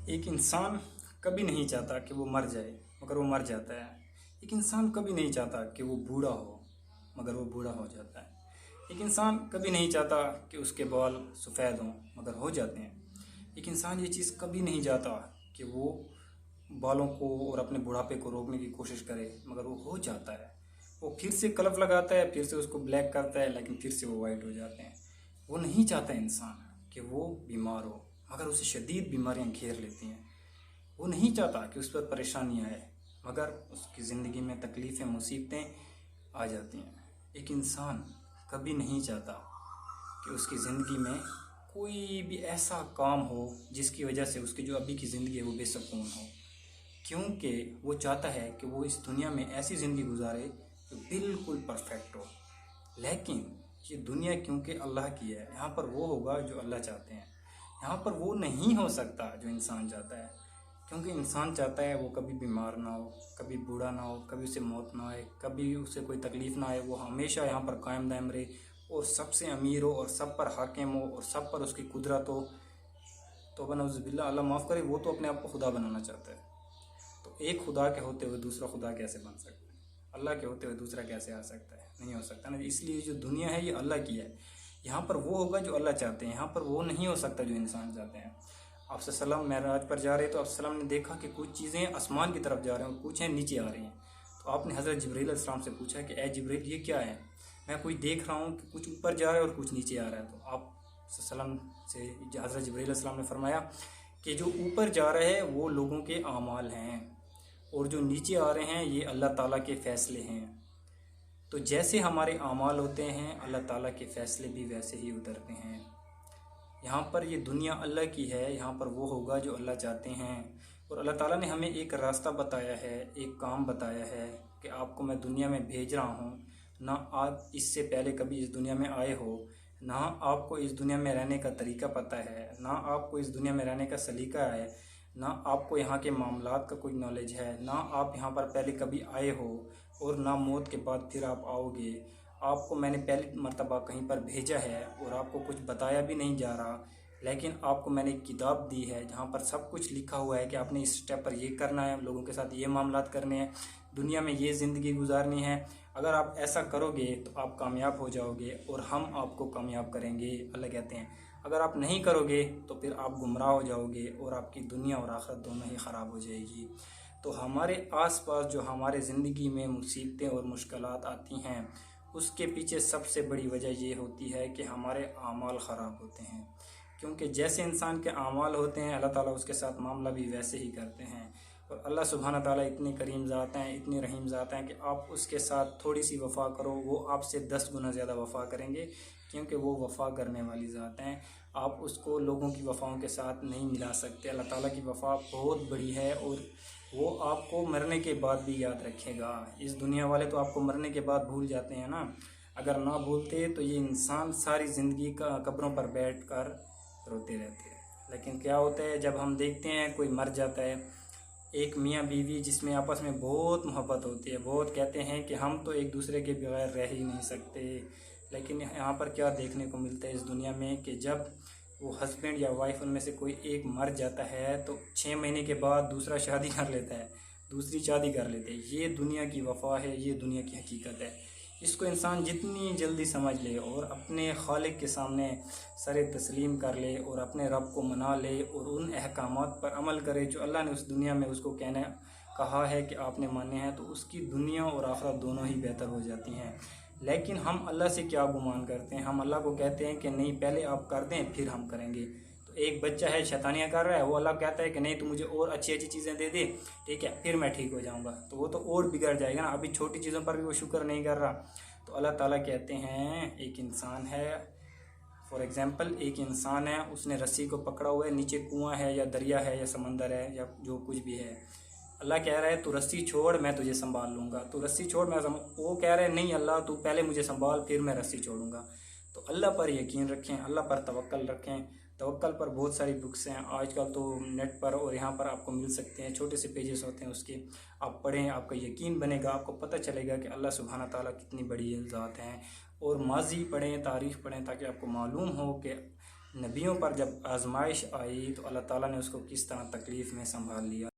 ایک انسان کبھی نہیں چاہتا کہ وہ مر جائے مگر وہ مر جاتا ہے۔ ایک انسان کبھی نہیں چاہتا کہ وہ بوڑھا ہو مگر وہ بوڑھا ہو جاتا ہے۔ ایک انسان کبھی نہیں چاہتا کہ اس کے بال سفید ہوں مگر ہو جاتے ہیں۔ ایک انسان یہ چیز کبھی نہیں چاہتا کہ وہ بالوں کو اور اپنے بڑھاپے کو روکنے کی کوشش کرے مگر وہ ہو جاتا ہے۔ وہ پھر سے کلف لگاتا ہے، پھر سے اس کو بلیک کرتا ہے، لیکن پھر سے وہ وائٹ ہو جاتے ہیں۔ وہ نہیں چاہتا انسان کہ وہ بیمار ہو مگر اسے شدید بیماریاں گھیر لیتی ہیں۔ وہ نہیں چاہتا کہ اس پر پریشانی آئے مگر اس کی زندگی میں تکلیفیں مصیبتیں آ جاتی ہیں۔ ایک انسان کبھی نہیں چاہتا کہ اس کی زندگی میں کوئی بھی ایسا کام ہو جس کی وجہ سے اس کی جو ابھی کی زندگی ہے وہ بے سکون ہو، کیونکہ وہ چاہتا ہے کہ وہ اس دنیا میں ایسی زندگی گزارے جو بالکل پرفیکٹ ہو۔ لیکن یہ دنیا کیونکہ اللہ کی ہے، یہاں پر وہ ہوگا جو اللہ چاہتے ہیں، یہاں پر وہ نہیں ہو سکتا جو انسان چاہتا ہے، کیونکہ انسان چاہتا ہے وہ کبھی بیمار نہ ہو، کبھی بوڑھا نہ ہو، کبھی اسے موت نہ آئے، کبھی اسے کوئی تکلیف نہ آئے، وہ ہمیشہ یہاں پر قائم دائم رہے اور سب سے امیر ہو اور سب پر حاکم ہو اور سب پر اس کی قدرت ہو۔ تو نعوذ باللہ، اللہ معاف کرے، وہ تو اپنے آپ کو خدا بنانا چاہتا ہے۔ تو ایک خدا کے ہوتے ہوئے دوسرا خدا کیسے بن سکتا ہے؟ اللہ کے ہوتے ہوئے دوسرا کیسے آ سکتا ہے؟ نہیں ہو سکتا نا۔ اس لیے جو دنیا ہے یہ اللہ کی ہے، یہاں پر وہ ہوگا جو اللہ چاہتے ہیں، یہاں پر وہ نہیں ہو سکتا جو انسان چاہتے ہیں۔ آپ صلی اللہ علیہ وسلم معراج پر جا رہے تو آپ صلی اللہ علیہ وسلم نے دیکھا کہ کچھ چیزیں آسمان کی طرف جا رہے ہیں اور کچھ ہیں نیچے آ رہی ہیں۔ تو آپ نے حضرت جبرائیل علیہ السلام سے پوچھا کہ اے جبرائیل، یہ کیا ہے؟ میں کوئی دیکھ رہا ہوں کہ کچھ اوپر جا رہا ہے اور کچھ نیچے آ رہا ہے۔ تو آپ صلی اللہ علیہ وسلم سے حضرت جبرائیل علیہ السلام نے فرمایا کہ جو اوپر جا رہے ہیں وہ لوگوں کے اعمال ہیں اور جو نیچے آ رہے ہیں یہ اللہ تعالیٰ کے فیصلے ہیں۔ تو جیسے ہمارے اعمال ہوتے ہیں اللہ تعالیٰ کے فیصلے بھی ویسے ہی اترتے ہیں۔ یہاں پر یہ دنیا اللہ کی ہے، یہاں پر وہ ہوگا جو اللہ چاہتے ہیں۔ اور اللہ تعالیٰ نے ہمیں ایک راستہ بتایا ہے، ایک کام بتایا ہے کہ آپ کو میں دنیا میں بھیج رہا ہوں، نہ آپ اس سے پہلے کبھی اس دنیا میں آئے ہو، نہ آپ کو اس دنیا میں رہنے کا طریقہ پتہ ہے، نہ آپ کو اس دنیا میں رہنے کا سلیقہ ہے، نہ آپ کو یہاں کے معاملات کا کوئی نالج ہے، نہ آپ یہاں پر پہلے کبھی آئے ہو اور نہ موت کے بعد پھر آپ آؤ گے۔ آپ کو میں نے پہلی مرتبہ کہیں پر بھیجا ہے اور آپ کو کچھ بتایا بھی نہیں جا رہا، لیکن آپ کو میں نے ایک کتاب دی ہے جہاں پر سب کچھ لکھا ہوا ہے کہ آپ نے اس سٹیپ پر یہ کرنا ہے، لوگوں کے ساتھ یہ معاملات کرنے ہیں، دنیا میں یہ زندگی گزارنی ہے۔ اگر آپ ایسا کرو گے تو آپ کامیاب ہو جاؤ گے اور ہم آپ کو کامیاب کریں گے، اللہ کہتے ہیں۔ اگر آپ نہیں کرو گے تو پھر آپ گمراہ ہو جاؤ گے اور آپ کی دنیا اور آخرت دونوں ہی خراب ہو جائے گی۔ تو ہمارے آس پاس جو ہمارے زندگی میں مصیبتیں اور مشکلات آتی ہیں اس کے پیچھے سب سے بڑی وجہ یہ ہوتی ہے کہ ہمارے اعمال خراب ہوتے ہیں، کیونکہ جیسے انسان کے اعمال ہوتے ہیں اللہ تعالیٰ اس کے ساتھ معاملہ بھی ویسے ہی کرتے ہیں۔ اور اللہ سبحانہ تعالیٰ اتنے کریم ذات ہیں، اتنے رحیم ذات ہیں کہ آپ اس کے ساتھ تھوڑی سی وفا کرو وہ آپ سے 10 گنا زیادہ وفا کریں گے، کیونکہ وہ وفا کرنے والی ذات ہیں۔ آپ اس کو لوگوں کی وفاؤں کے ساتھ نہیں ملا سکتے۔ اللہ تعالیٰ کی وفا بہت بڑی ہے اور وہ آپ کو مرنے کے بعد بھی یاد رکھے گا۔ اس دنیا والے تو آپ کو مرنے کے بعد بھول جاتے ہیں نا، اگر نہ بھولتے تو یہ انسان ساری زندگی کا قبروں پر بیٹھ کر روتے رہتے ہیں۔ لیکن کیا ہوتا ہے جب ہم دیکھتے ہیں کوئی مر جاتا ہے، ایک میاں بیوی جس میں آپس میں بہت محبت ہوتی ہے، بہت کہتے ہیں کہ ہم تو ایک دوسرے کے بغیر رہ ہی نہیں سکتے، لیکن یہاں پر کیا دیکھنے کو ملتا ہے اس دنیا میں کہ جب وہ ہسبینڈ یا وائف ان میں سے کوئی ایک مر جاتا ہے تو 6 مہینے کے بعد دوسرا شادی کر لیتا ہے، دوسری شادی کر لیتے ہیں۔ یہ دنیا کی وفا ہے، یہ دنیا کی حقیقت ہے۔ اس کو انسان جتنی جلدی سمجھ لے اور اپنے خالق کے سامنے سر تسلیم کر لے اور اپنے رب کو منا لے اور ان احکامات پر عمل کرے جو اللہ نے اس دنیا میں اس کو کہا ہے کہ آپ نے مانے ہیں، تو اس کی دنیا اور آخرت دونوں ہی بہتر ہو جاتی ہیں۔ لیکن ہم اللہ سے کیا گمان کرتے ہیں؟ ہم اللہ کو کہتے ہیں کہ نہیں پہلے آپ کر دیں پھر ہم کریں گے۔ تو ایک بچہ ہے شیطانیاں کر رہا ہے، وہ اللہ کہتا ہے کہ نہیں تو مجھے اور اچھی اچھی چیزیں دے دے، ٹھیک ہے پھر میں ٹھیک ہو جاؤں گا، تو وہ تو اور بگڑ جائے گا نا، ابھی چھوٹی چیزوں پر بھی وہ شکر نہیں کر رہا۔ تو اللہ تعالیٰ کہتے ہیں ایک انسان ہے، فار ایگزامپل ایک انسان ہے، اس نے رسی کو پکڑا ہوا ہے، نیچے کنواں ہے یا دریا ہے یا سمندر ہے یا جو کچھ بھی ہے، اللہ کہہ رہا ہے تو رسی چھوڑ میں تجھے سنبھال لوں گا، تو رسی چھوڑ وہ کہہ رہے ہیں نہیں اللہ تو پہلے مجھے سنبھال پھر میں رسی چھوڑوں گا۔ تو اللہ پر یقین رکھیں، اللہ پر توکل رکھیں۔ توکل پر بہت ساری بکس ہیں آج کل تو نیٹ پر اور یہاں پر آپ کو مل سکتے ہیں، چھوٹے سے پیجز ہوتے ہیں اس کے، آپ پڑھیں، آپ کا یقین بنے گا، آپ کو پتہ چلے گا کہ اللہ سبحانہ تعالیٰ کتنی بڑی ذات ہیں۔ اور ماضی پڑھیں، تاریخ پڑھیں تاکہ آپ کو معلوم ہو کہ نبیوں پر جب آزمائش آئی تو اللہ تعالیٰ نے اس کو کس طرح تکلیف میں سنبھال لیا.